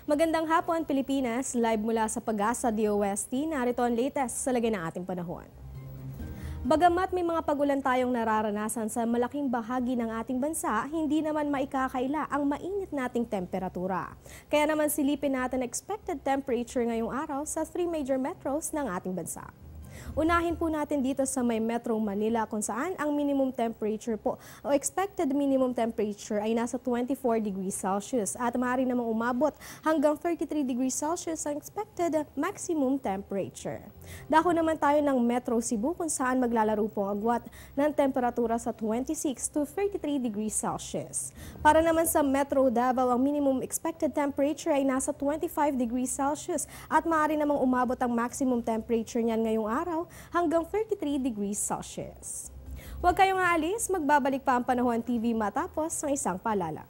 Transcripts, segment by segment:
Magandang hapon, Pilipinas. Live mula sa Pag-asa DOST, narito ang latest sa lagay ng ating panahon. Bagamat may mga pagulan tayong nararanasan sa malaking bahagi ng ating bansa, hindi naman maikakaila ang mainit nating temperatura. Kaya naman silipin natin expected temperature ngayong araw sa 3 major metros ng ating bansa. Unahin po natin dito sa may Metro Manila kung saan ang minimum temperature po o expected minimum temperature ay nasa 24 degrees Celsius at maaari namang umabot hanggang 33 degrees Celsius ang expected maximum temperature. Dako naman tayo ng Metro Cebu kung saan maglalaro po ang agwat ng temperatura sa 26 to 33 degrees Celsius. Para naman sa Metro Davao, ang minimum expected temperature ay nasa 25 degrees Celsius at maaari namang umabot ang maximum temperature niyan ngayong araw hanggang 33 degrees Celsius. Huwag kayong aalis, magbabalik pa ang Panahon TV matapos ng isang paalala.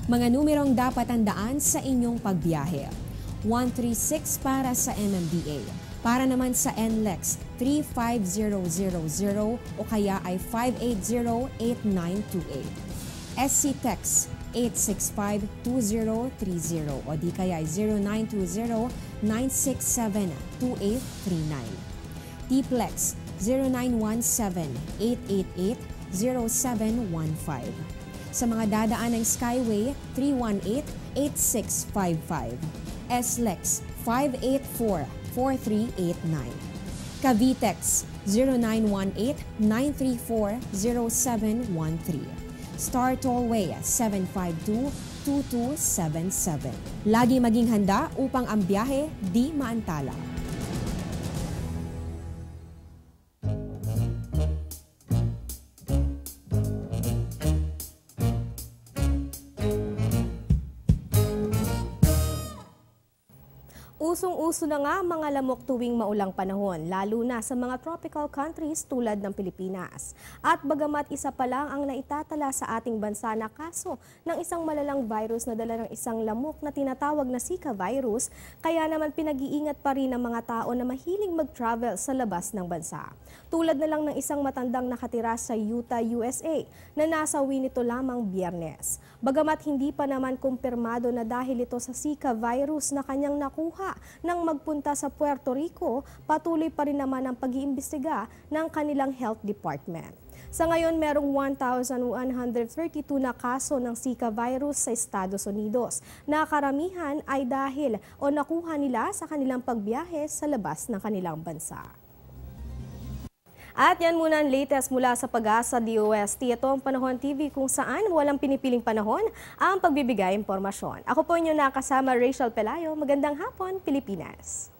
Mga numerong dapat tandaan sa inyong pagbiyahe. 136 para sa MMDA. Para naman sa NLEX, 35000 o kaya ay 5808928. SC-TEX 865-2030 o di kaya 0920-967-2839. TPLEX 0917-888-0715. Sa mga dadaan ng Skyway 318-8655. SLEX 584-4389. Cavitex 0918-934-0713. Star Tollway 752-2277. Lagi maging handa upang ang biyahe di maantala. Usong-uso na nga mga lamok tuwing maulang panahon, lalo na sa mga tropical countries tulad ng Pilipinas. At bagamat isa pa lang ang naitatala sa ating bansa na kaso ng isang malalang virus na dala ng isang lamok na tinatawag na Zika virus, kaya naman pinag-iingat pa rin ng mga tao na mahilig mag-travel sa labas ng bansa. Tulad na lang ng isang matandang nakatira sa Utah, USA na nasawi nito lamang Biyernes. Bagamat hindi pa naman kumpirmado na dahil ito sa Zika virus na kanyang nakuha nang magpunta sa Puerto Rico, patuloy pa rin naman ang pag-iimbestiga ng kanilang health department. Sa ngayon, merong 1,132 na kaso ng Zika virus sa Estados Unidos na karamihan ay dahil o nakuha nila sa kanilang pagbiyahe sa labas ng kanilang bansa. At yan muna ang latest mula sa Pag-asa DOST. Ito ang Panahon TV kung saan walang pinipiling panahon ang pagbibigay impormasyon. Ako po inyo nakasama, Rachel Pelayo. Magandang hapon, Pilipinas.